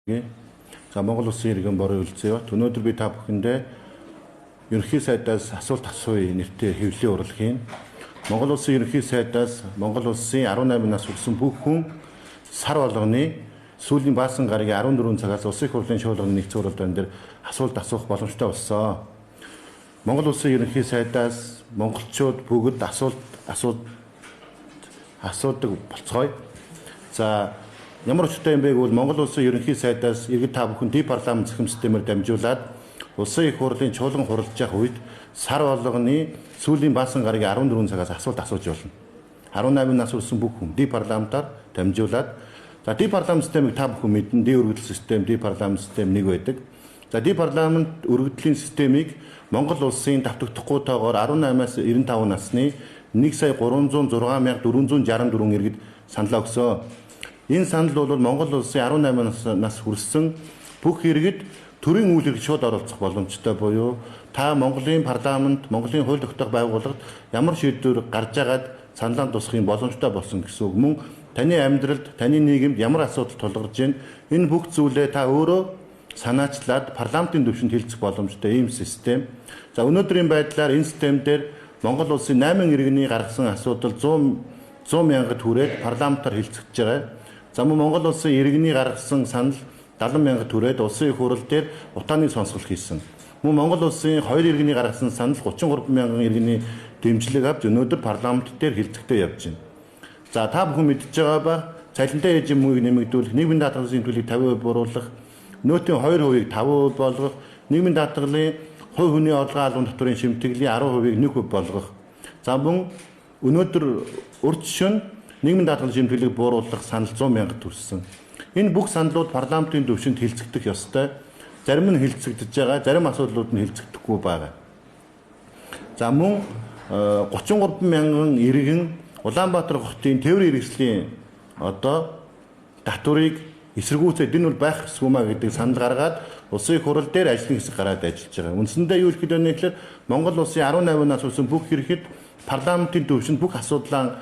За Монгол Улсын иргэн бороо үлцээ. Өнөөдөр би та бүхэндээ ерөнхий сайдаас асуулт асууя нэртэй хэвлэлийн урлагийн Монгол Улсын ерөнхий сайдаас Монгол Улсын 18 нас хүрсэн бүх хүн сар болгоны сүүлийн баасан гарагийн 14 цагаас Улсын их хурлын шуулганы нэгдсэн уралдаан дээр асуулт асуух боломжтой болсон. Монгол Улсын ерөнхий сайдаас монголчууд бүгд асуудаг болцгоё. За ямар учиртай юм бэ гэвэл Монгол Улсын ерөнхий сайдаас иргэд та бүхэн ди парламент захирам системээр дамжуулаад Улсын их хурлын чуулган хуралдаж явах үед сар болгоны сүүлийн баасан гарагийн 14 цагаас асуулт асууж болно. 18 нас хүрсэн бүх хүн ди парламентаар дамжуулаад за ди парламент системийг та бүхэн мэднэ. Ди өргөдөл систем, ди парламент систем нэг байдаг. За ди парламент өргөдлийн системийг Монгол Улсын давтагдахгүйтэйгээр 18-аас 95 насны 1,306,464 иргэд саналаа өгсөн. Энэ санал бол Монгол Улсын 18 нас хүрсэн бүх иргэд төрийн үйл хэрэг шууд оролцох боломжтой буюу та Монголын парламент, Монголын хууль тогтоох байгууллагад ямар шийдвэр гарч агаад саналаа тусахын боломжтой болсон гэсэн үг. Мөн таны амьдралд, таны нийгэмд ямар асуудал тулгарч байна, энэ бүх зүйлээ та өөрөө санаачлаад парламентын түвшинд хэлцэх боломжтой ийм систем. За өнөөдрийн байдлаар энэ систем дээр Монгол Улсын 8 иргэний гаргасан асуудал 100 мянгад хүрээд парламентаар хэлцэгдэж байгаа. За мөн Монгол Улсын иргэний гаргасан санал 70 мянгад хүрээд Улсын их хурал дээр утааны сонсголт хийсэн. Мөн Монгол Улсын 2 иргэний гаргасан санал 33 мянган иргэний дэмжлэг авч өнөөдөр парламент дээр хэлцэгдэж явж байна. За та бүхэн мэдж байгаа ба цалинтай ээж мөнгөийг нэмэгдүүлэх, нийгмийн даатгалын төлөвийг 50% бууруулах, нөөтийн 2%-ийг 5% болгох, нийгмийн даатгалын хувь хүний орлогын албан татварын шимтгэлийн 10%-ийг 1% болгох. За мөн өнөөдөр урд жишээ нь нийгмийн даатгалын шимтгэлийг бууруулах санал 100 мянгад төрсөн. Энэ бүх саналууд парламентын түвшинд хэлцэгдэх ёстой. Зарим нь хэлцэгдэж байгаа, зарим асуудлууд нь хэлцэгдэхгүй байгаа. За мөн 33 мянган иргэн Улаанбаатар хотын тээврийн хэрэгслийн татварыг эсэргүүцээд энэ бол байх ёсгүй маа гэдэг санал гаргаад Улсын их хурал дээр ажлын хэсэг гараад ажиллаж байгаа. Үндсэндээ юу хэлэх вэ гэхээр Монгол Улсын 18 нас хүрсэн бүх ирэхэд парламентын түвшинд бүх асуудлаа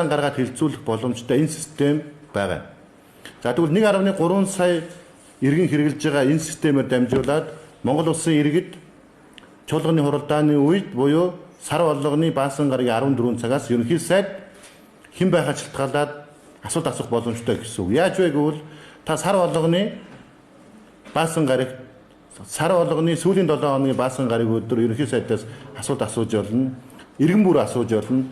гаргаад хэлцүүлэх боломжтой энэ систем байгаа. За тэгвэл 1.3 сая иргэн хэрэгжилж байгаа энэ системээр дамжуулаад Монгол Улсын иргэд чуулганы хуралдааны үед буюу сар болгоны баасан гарагийн 14 цагаас ерөнхий сайд хэн байхад шалтгаалаад асуулт асуух боломжтой гэсэн үг. Яаж вэ гэвэл та сар болгоны сүүлийн 7 хоногийн баасан гараг өдөр ерөнхий сайдаас асуулт асууж болно. Иргэн бүр асууж болно.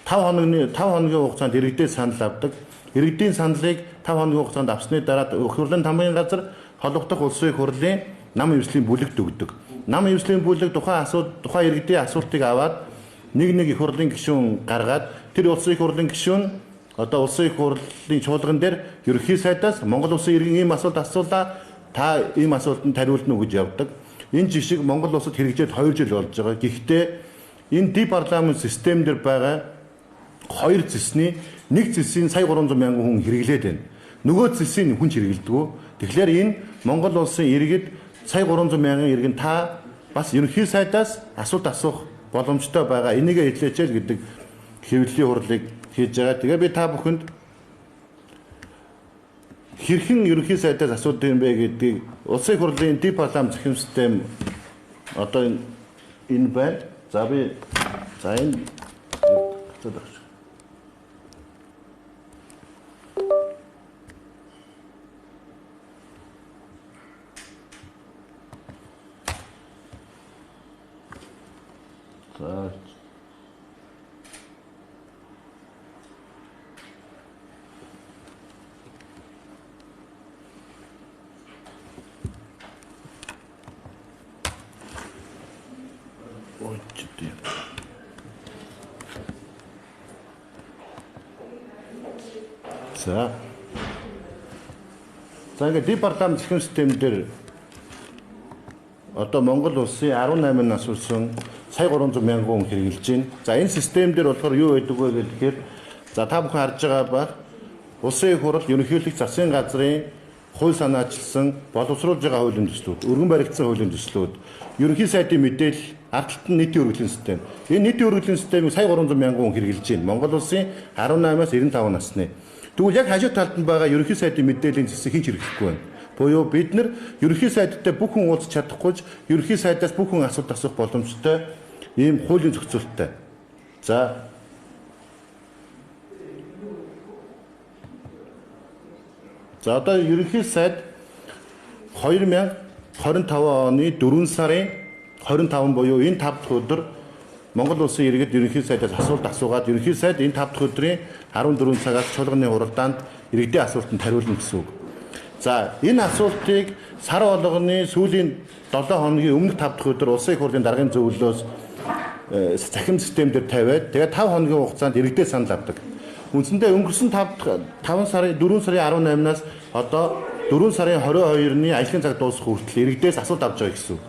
5 хоногийн хугацаанд иргэдээ санал авдаг. Иргэдийн саналыг 5 хоногийн хугацаанд авсны дараа их хурлын тамгын газар холбогдох Улсын их хурлын нам эвслийн бүлэгт өгдөг. Нам эвслийн бүлэг тухайн иргэдийн асуултыг аваад нэг их хурлын гишүүн гаргаад тэр Улсын их хурлын гишүүн Улсын их хурлын чуулган дээр ерөнхий сайдаас Монгол Улсын иргэн ийм асуулт асуулаа, та ийм асуултанд хариулна уу гэж явдаг. Энэ жишг Монгол Улсад хэрэгжээд 2 жил болж байгаа. Гэхдээ энэ ди парламент систем дээр байгаа 2 зэсний нэг зэсийн сая 300 мянган хүн хэрэглээд байна. Нөгөө зэсийн хүн хэрэглэдэг. Тэгэхээр энэ Монгол Улсын иргэд сая 300 мянган иргэн та бас ерөнхий сайдаас асуулт асуух боломжтой байгаа. Энийг хэлээч л гэдэг хэвлэлийн хурлыг хийж байгаа. Тэгээ би та бүхэнд хэрхэн ерөнхий сайдаас асуудаг юм бэ гэдгийг Улсын их хурлын ди парламент захирам систем энэ байна. За би энэ За ингээд ди парламент захирам систем дээр Монгол Улсын 18 нас хүрсэн сая 300 мянган хүн хэрэгжилж байна. За энэ систем дээр болохоор юу байдаг вэ гэхээр за та бүхэн харж байгаа ба Улсын их хурал ерөнхийлөгч засгийн газрын хууль санаачилсан боловсруулж байгаа хуулийн төслүүд, өргөн баригдсан хуулийн төслүүд, ерөнхий сайдын мэдээлэл, ардталт нь нийтийн өргөдлийн систем. Энэ нийтийн өргөдлийн системийг сая 300 мянган хүн хэрэгжилж байна. Монгол Улсын 18-аас 95 насны. Тэгвэл яг хажуу талд нь байгаа ерөнхий сайдын мэдээллийн зэсийг хийж хэрэглэхгүй байна. Буюу бид нар ерөнхий сайдтай бүх хүн уулзах чадахгүй ч ерөнхий сайдаас бүх хүн асуулт асуух боломжтой ийм хуулийн зохицуулттай. За одоо ерөнхий сайд 2025 оны 4 сарын 25 буюу энэ 5 дахь өдөр Монгол улсын иргэд ерөнхий сайдаас асуулт асуугаад ерөнхий сайд энэ 5 дахь өдрийн 14 цагаас чуулганы хуралдаанд иргэдийн асуултанд хариулна гэсэн үг. За энэ асуултыг сар болгоны сүүлийн 7 хоногийн өмнөх 5 дахь өдөр улсын их хурлын даргын зөвлөлөөс цахим систем дээр тавиад тэгээд 5 хоногийн хугацаанд иргэдээ санал авдаг. Үндсэндээ өнгөрсөн 4 сарын 18-наас одоо 4 сарын 22-ны ажлын цаг дуусах хүртэл иргэдээс асуулт авч байгаа гэсэн үг.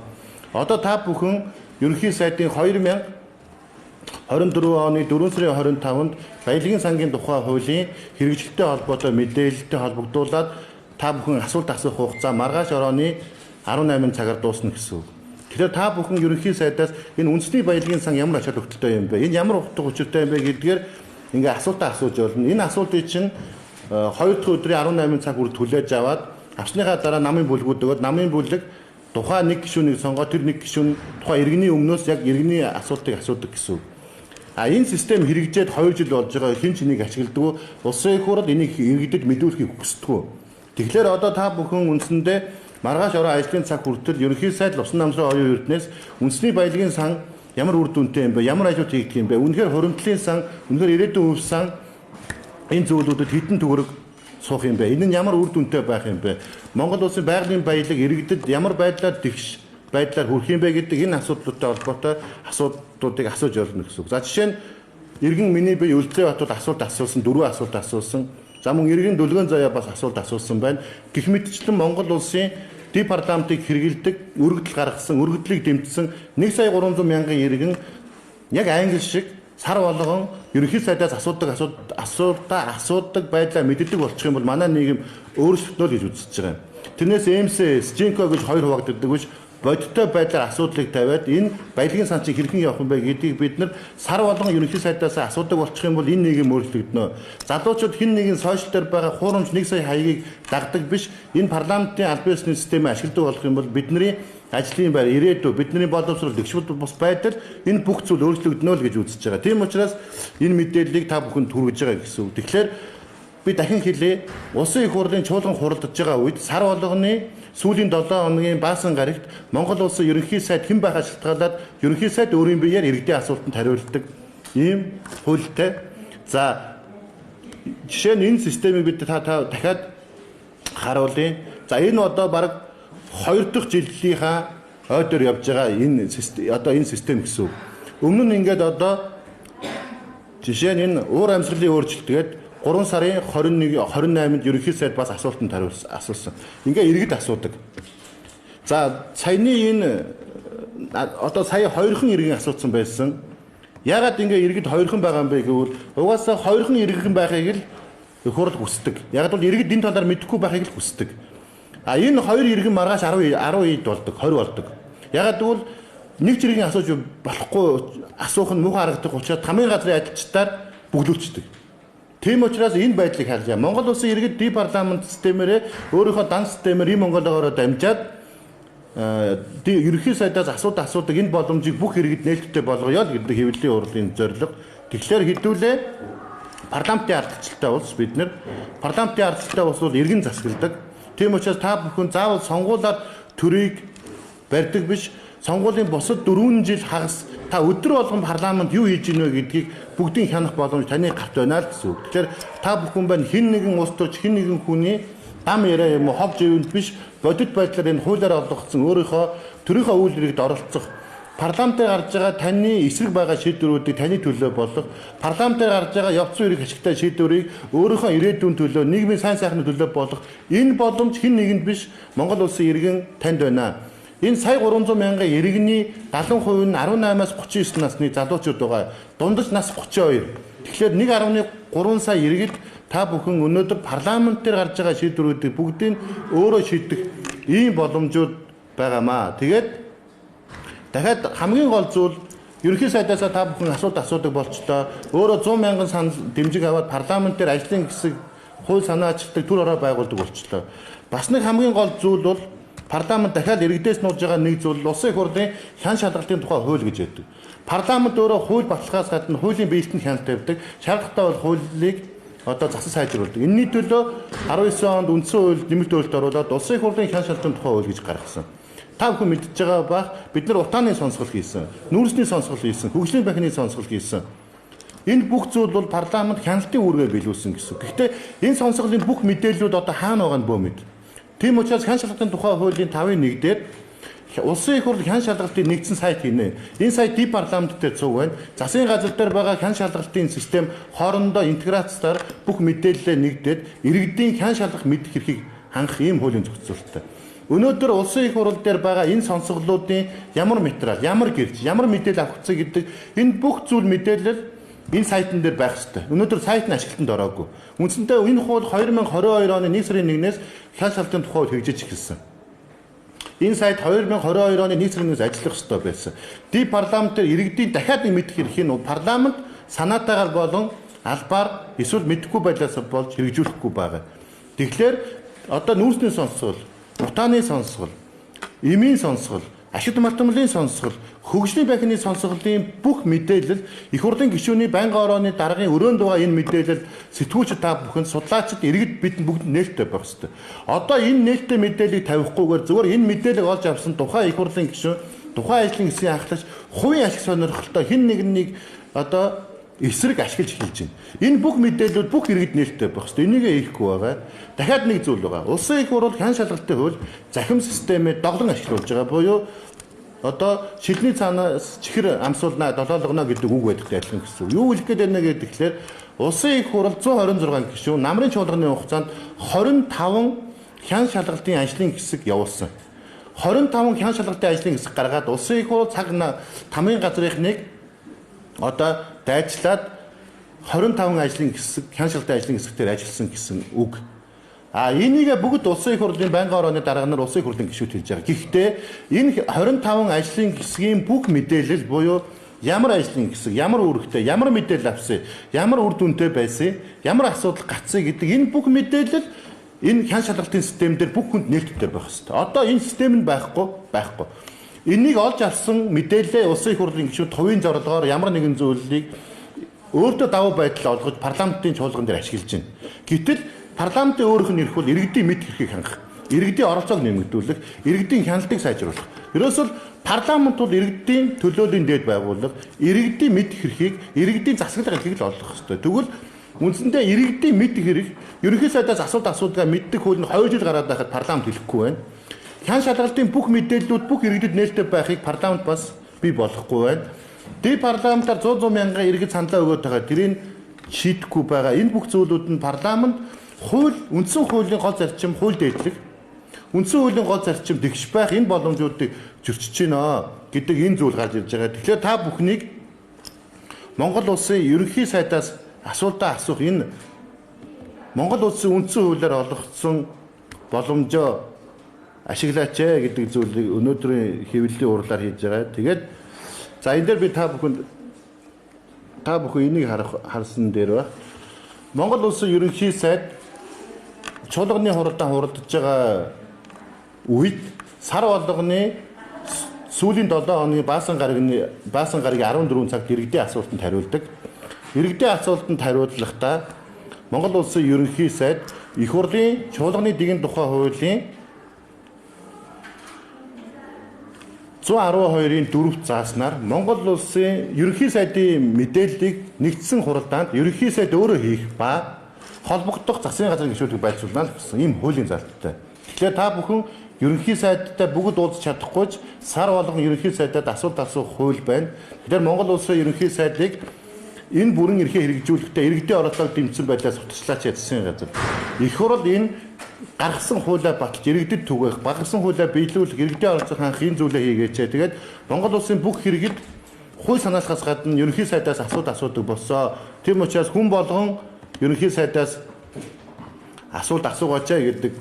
Одоо та бүхэн ерөнхий сайдын 2024 оны 4 сарын 25-нд баялагын сангийн тухай хуулийн хэрэгжилттэй холбоотой мэдээлэлтэй холбогдуулаад та бүхэн асуулт асуух хугацаа маргааш орооны 18 цагаар дуусна гэсэн үг. Тэгэхээр та бүхэн ерөнхий сайдаас энэ үндэсний баялагын сан ямар ач холбогдолтой юм бэ? Энэ ямар утга учиртай юм бэ гэдгээр ингээ асуултаа асууж болно. Энэ асуултыг чинь 2 дахь өдрийн 18 цаг хүртэл хүлээж аваад авсныхаа дараа намын бүлгүүд өгөөд намын бүлэг тухайн нэг гишүүнийг сонгоод тэр нэг гишүүн тухайн иргэний өмнөөс яг иргэний асуултыг асуудаг гэсэн үг. Энэ систем хэрэгжээд 2 жил болж байгаа. Хэн ч энийг ашигладаг. Улсын их хурл энийг иргэдэд мэдүүлэхийг хүсдэг. Тэгэхээр одоо та бүхэн үндсэндээ маргааш ороо ажлын цаг хүртэл ерөнхий сайд Усан намсрын оюун эрдэнэс үндэсний баялагын сан ямар үр дүнтэй юм бэ? Ямар ажил хийгдэх юм бэ? Үнэхээр хуримтлалын сан, үнэхээр ирээдүйн үйл сан энэ зүйлүүдэд хэдэн төгрөг суух юм бэ? Энэ нь ямар үр дүнтэй байх юм бэ? Монгол улсын байгалийн баялаг иргэдэд ямар байдлаар тэгш байдлаар хүрэх юм бэ гэдэг энэ асуудлуудтай холбоотой асуудлуудыг асууж болно гэсэн үг. За жишээ нь иргэн миний бие Үлзий хотод асуулт асуусан, 4 асуулт асуусан. За мөн иргэн Дүлгэн заяа бас асуулт асуусан байна. Гэх мэтчлэн Монгол улсын департаментыг хэрэгэлдэг, өргөдөл гаргасан, өргөдлийг дэмжсэн 1,300,000 иргэн яг англи шиг сар болгон ерөнхий сайдаас асуудаг байдлаа мэддэг болчих юм бол манай нийгэм өөрчлөлтөө гэж үзэж байгаа юм. Тэрнээс МСС, Жинко гэж хоёр хуваагддаг биш бодиттой байдлаар асуудлыг тавиад энэ баялагын сан чинь хэрхэн явах юм бэ гэдгийг бид нар сар болгон ерөнхий сайдаас асуудаг болчих юм бол энэ нийгэм өөрчлөгдөнө. Залуучууд хэн нэгэн сошиал дээр байгаа хуурамч 1 сая хаягийг дагдаг биш энэ парламентын албан ёсны системийг ашигладаг болох юм бол бидний ажлын байр ирээдүй бидний боловсрол дэвшил бус байдал энэ бүх зүйл өөрчлөгдөнө л гэж үзэж байгаа. Тийм учраас энэ мэдээллийг та бүхэнд хүргэж байгаа гэсэн үг. Тэгэхээр би дахин хэлье. Улсын их хурлын чуулган хуралдаж байгаа үед сар болгоны сүүлийн 7 хоногийн баасан гарагт Монгол улсын ерөнхий сайд хэн байхаа шалтгаалаад ерөнхий сайд өөрийн биеэр иргэдийн асуултанд хариулдаг ийм хуультай. За жишээ нь энэ системийг бид дахиад харуулъя. За энэ одоо бараг 2 дахь жилийнхаа ойдоор явж байгаа энэ систем гэсэн үг. Өмнө нь ингээд одоо жишээ нь энэ уур амьсгалын өөрчлөлтгээд 3 сарын 28-нд ерөнхий сайд бас асуултанд асуусан. Ингээ иргэд асуудаг. За саяны энэ одоо сая 2хан иргэн асуусан байсан. Ягаад ингээ иргэд 2хан байгаа юм бэ гэвэл угаасаа 2хан иргэн байхыг л хурл хүсдэг. Ягаад бол иргэд энэ талаар мэдэхгүй байхыг л хүсдэг. Энэ 2 иргэн маргааш 10 болдог, 20 болдог. Ягаад гэвэл нэг иргэн асууж болохгүй асуух нь муухай харагдах учраас хамгийн газрын ажилчдаар бүглүүлчихдэг. Тийм учраас энэ байдлыг харьяа. Монгол улсын иргэд департамент системээрээ өөрийнхөө дан системээр ийм Монголоор дамжаад ерөнхий сайдаас асуудаг энэ боломжийг бүх иргэд нээлттэй болгоё л гэдэг хэвлэлийн урлагийн зорилго. Тэгэхээр хэдүүлээ парламентын ардчлалтай улс бид нар парламентын ардчлалтай улс бол иргэн засагладаг. Тийм учраас та бүхэн заавал сонгуулиар төрийг барьдаг биш. Сонгуулийн бусад 4 жил хагас та өдөр болгон парламент юу хийж ийнө гэдгийг бүгдийг хянах боломж таны гарт байна л гэсэн үг. Тэгэхээр та бүхэн байна хэн нэгэн улс төрч хэн нэгэн хүний дам яриа юм уу ховж ивэнд биш бодит байдлаар энэ хуулиар олгогдсон өөрийнхөө төрийнхөө үйл хэрэгт оролцох парламентээр гарч байгаа таны эсрэг байгаа шийдвэрүүдийг таны төлөө болгох парламентээр гарч байгаа явц үерийг ашигтай шийдвэрийг өөрийнхөө ирээдүйн төлөө нийгмийн сайн сайхны төлөө болгох энэ боломж хэн нэгэнд биш Монгол улсын иргэн танд байна. Энэ сая 300,000 иргэний 70% нь 18-аас 39 насны залуучууд байгаа. Дундаж нас 32. Тэгэхээр 1.3 сая иргэд та бүхэн өнөөдөр парламент дээр гарч байгаа шийдвэрүүдийг бүгдийг өөрөө шийдэх ийм боломжууд байгаамаа. Тэгээд дахиад хамгийн гол зүйл ерөнхий сайдаас та бүхэн асуудаг болчлоо. Өөрөө 100,000 санал дэмжиг аваад парламент дээр ажлын хэсэг хууль санаа ажилтдаг төр ороо байгуулдаг болчихлоо. Бас нэг хамгийн гол зүйл бол парламент дахиад иргэдээс нууж байгаа нэг зүйл улсын их хурлын хян шалгалтын тухай хууль гэж яддаг. Парламент өөрөө хууль баталгаахаас гадна хуулийн биелэлтэнд хяналт тавьдаг. Шаардлагатай бол хуулийг засаж сайжруулдаг. Энэний төлөө 19 онд үндсэн хууль нэмэлт өөрчлөлт оруулаад улсын их хурлын хян шалгалтын тухай хууль гэж гаргасан. Та бүхэн мэдж байгаа бах бид нар утааны сонсгол хийсэн, нүүрсний сонсгол хийсэн, хөгжлийн бахины сонсгол хийсэн. Энэ бүх зүйл бол парламент хяналтын үүргээ биелүүлсэн гэсэн. Гэхдээ энэ сонсголын бүх мэдээллүүд одоо хаана байгаа нь бөө мэд. Тийм учраас хян шалгалтын тухай хуулийн 5-1 дээр улсын их хурл хян шалгалтын нэгдсэн сайт хийнэ. Энэ сайт ди парламент дээр цуг байна. Засгийн газар дээр байгаа хян шалгалтын систем хоорондоо интеграцаар бүх мэдээлэлээ нэгдээд иргэдийн хян шалгах мэдэх эрхийг хангах ийм хуулийн зохицуулалттай. Өнөөдөр улсын их хурл дээр байгаа энэ сонсголуудын ямар материал, ямар гэрч, ямар мэдээлэл авах хэрэгтэй гэдэг энэ бүх зүйл мэдээлэл энэ сайтн дээр байх хэрэгтэй. Өнөөдөр сайт нь ашиглалтанд ороогүй. Үндсэндээ энэ хууль 2022 оны 1 сарын 1-ээс хян шалгалтын тухай хэрэгжиж эхэлсэн. Энэ сайт 2022 оны 1 сарын 1-ээс ажиллах ёстой байсан. Ди парламент дээр иргэдийн дахиад нэг мэдэх эрхийг нь парламент санаатаагаар болон албаар эсвэл мэдэхгүй байдлаас болж хэрэгжүүлэхгүй байгаа. Тэгэхээр одоо нүүрсний сонсгол, утааны сонсгол, эмийн сонсгол, ашигт мартамлын сонсгол, хөгжлийн бахины сонсголын бүх мэдээлэл их хурлын гишүүний байнгын орооны даргын өрөөнд байгаа энэ мэдээлэл сэтгүүлч та бүхэн судлаачид иргэд бид бүгд нээлттэй байх ёстой. Одоо энэ нээлттэй мэдээллийг тавихгүйгээр зөвхөн энэ мэдээлэл олж авсан тухайн их хурлын гишүүн, тухайн ажлын хэсгийн ахлагч хувийн ашиг сонирхолтой хэн нэгнийг одоо эсрэг ашиглаж эхэлж байна. Энэ бүх мэдээллүүд бүх иргэд нээлттэй байх ёстой. Энийг хийхгүй байгаа. Дахиад нэг зүйл байгаа. Улсын их хурл хян шалгалтын хууль захим системээ доглон ашиглуулж байгаа буюу одоо шилний цаанаас чихэр амсуулнаа долоологно гэдэг үг байдагтай адилхан гэсэн. Юу хэлэх гээд байна гэхээр улсын их хурл 126 гишүүн намрын чуулганы хугацаанд 25 хян шалгалтын ажлын хэсэг явуулсан. 25 хян шалгалтын ажлын хэсэг гаргаад улсын их хурл цаг тамгын газрын нэг одоо дайчлаад 25 ажлын хэсэг хян шалгалтын ажлын хэсгээр ажилласан гэсэн үг. Энийг бүгд улсын их хурлын байнгын орооны дарга нар улсын их хурлын гишүүд хэлж байгаа. Гэхдээ энэ 25 ажлын хэсгийн бүх мэдээлэл буюу ямар ажлын хэсэг, ямар үүрэгтэй, ямар мэдээлэл авсан, ямар үр дүнтэй байсан, ямар асуудал гацсан гэдэг энэ бүх мэдээлэл энэ хян шалгалтын систем дээр бүх хүнд нээлттэй байх ёстой. Одоо энэ систем нь байхгүй. Энийг олж авсан мэдээлэлээ улсын их хурлын гишүүд хувийн зорилгоор ямар нэгэн зүйлийг өөртөө давуу байдал олгож парламентын чуулган дээр ашиглаж байна. Гэтэл парламентын өөрийнх нь эрх бол иргэдийн мэд эрхийг хангах, иргэдийн оролцоог нэмэгдүүлэх, иргэдийн хяналтыг сайжруулах. Ерөөсөл парламент бол иргэдийн төлөөллийн дээд байгууллага, иргэдийн мэд эрхийг, иргэдийн засаглах эрхийг л олгох ёстой. Тэгвэл үндсэндээ иргэдийн мэд эрх, ерөнхий сайдаас асуудгаа мэддэг хууль нь 2 жил гараад байхад парламент хэлэхгүй байна. Хян шалгалтын бүх мэдээллүүд бүх иргэдэд нээлттэй байхыг парламент бас бий болгохгүй байна. Ди парламентаар 100 мянган иргэд саналаа өгөөд байгаа тэрийг шийдэхгүй байгаа. Энэ бүх зүйлүүд нь парламент хууль, үндсэн хуулийн гол зарчим хууль дээдлэг, үндсэн хуулийн гол зарчим тэгш байх энэ боломжуудыг зөрчиж байна гэдэг энэ зүйл гарч ирж байгаа. Тэгэхээр та бүхнийг Монгол улсын ерөнхий сайдаас асуултаа асуух энэ Монгол улсын үндсэн хуулиар олгогдсон боломжоо ашиглаач гэдэг зүйлийг өнөөдрийн хэвлэлийн урлаар хийж байгаа. Тэгээд за энэ дээр би та бүхэн энийг харсан дээр ба Монгол улсын ерөнхий сайд чуулганы хуралдаан хуралдаж байгаа үед сар болгоны сүүлийн 7 хоногийн баасан гарагийн 14 цагт иргэдийн асуултанд хариулдаг. Иргэдийн асуултанд хариулахдаа Монгол улсын ерөнхий сайд их хурлын чуулганы дэгэн тухай хуулийн 112-ийн 4-т зааснаар Монгол улсын ерөнхий сайдын мэдээллийг нэгдсэн хуралдаанд ерөнхий сайд өөрөө хийх ба холбогдох засгийн газрын гишүүдийг байцуулна гэсэн ийм хуулийн залттай. Тэгэхээр та бүхэн ерөнхий сайдтай бүгд уулзах чадахгүй ч сар болгон ерөнхий сайдад асуулт асуух хууль байна. Тэгэхээр Монгол улсын ерөнхий сайдыг энэ бүрэн эрхээ хэрэгжүүлэхдээ иргэдийн оролцоог дэмжсэн байдлаас утгачлаач засгийн газар. Их хурл энэ гаргасан хуулиа баталж иргэдэд түгээх, багарсан хуулиа биелүүлэх, иргэдийн оролцоог хангах энэ зүйлээ хийгээч. Тэгээд Монгол улсын бүх хэрэгэд хууль санаалахаас гадна ерөнхий сайдаас асуудаг болсон. Тийм учраас хүн болгон ерөнхий сайдаас асуулт асуугаач гэдэг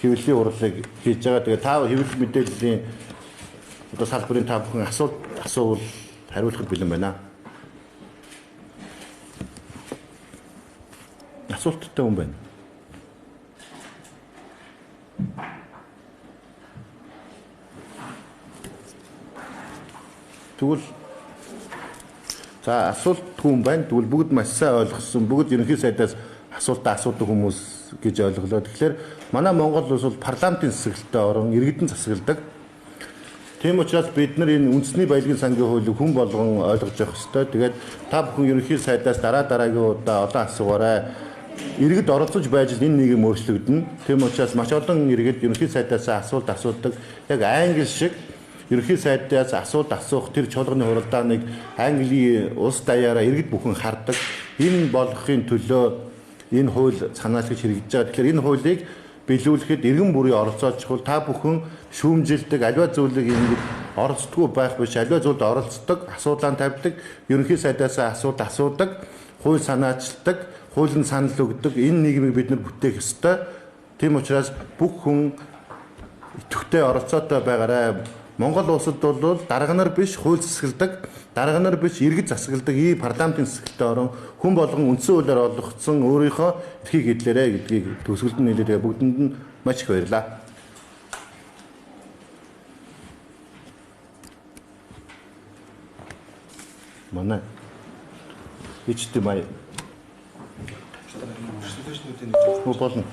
хэвлэлийн урлыг хийж байгаа. Тэгээд та хэвлэл мэдээллийн одоо салбарын та бүхэн асуулт асуувал хариулахд бэлэн байна. Асуулттай хүн байна. Тэгвэл за асуулт хүн байна. Тэгвэл бүгд маш сайн ойлгосон. Бүгд ерөнхий сайдаас асуултаа асуудаг хүмүүс гэж ойлголоо. Тэгэхээр манай Монгол улс бол парламентын засаглалтай орон, иргэдэн засагладаг. Тийм учраас бид нар энэ үндэсний баялагын сангийн хуулийг хүн болгон ойлгож явах ёстой. Тэгээд та бүхэн ерөнхий сайдаас дараагийн удаа олон асуугаарай. Иргэд оролцож байж л энэ нийгэм өөрчлөгдөнө. Тийм учраас маш олон иргэд ерөнхий сайдаас асуулт асуудаг. Яг англи шиг ерөнхий сайдаас асуулт асуух тэр чуулганы хуралдааныг Английн улс даяараа иргэд бүхэн хардаг. Энэ болгохын төлөө энэ хууль санаачлагч хэрэгжиж байгаа. Тэгэхээр энэ хуулийг биелүүлэхэд иргэн бүрийн оролцоо чухал. Та бүхэн шүүмжилдэг, аливаа зүйлийг ингэж оролцдоггүй байх биш, аливаа зүйлд оролцдог, асуудлаа тавьдаг, ерөнхий сайдаас асуулт асуудаг, хууль санаачилдаг, хуулийн санал өгдөг. Энэ нийгмийг бид нар бүтээх ёстой. Тийм учраас бүх хүн идэвхтэй оролцоотой байгаарай. Монгол улсад бол дарга нар биш хууль засагладаг, дарга нар биш иргэд засагладаг ийм парламентын засаглалтай орон хүн болгон үндсэн хуулиар олгогдсон өөрийнхөө эрхийг эдлээрэй гэдгийг төгсгөлд нь хэлээд бүгдэнд нь маш их баярлалаа. Манай ичтэй май. Болно.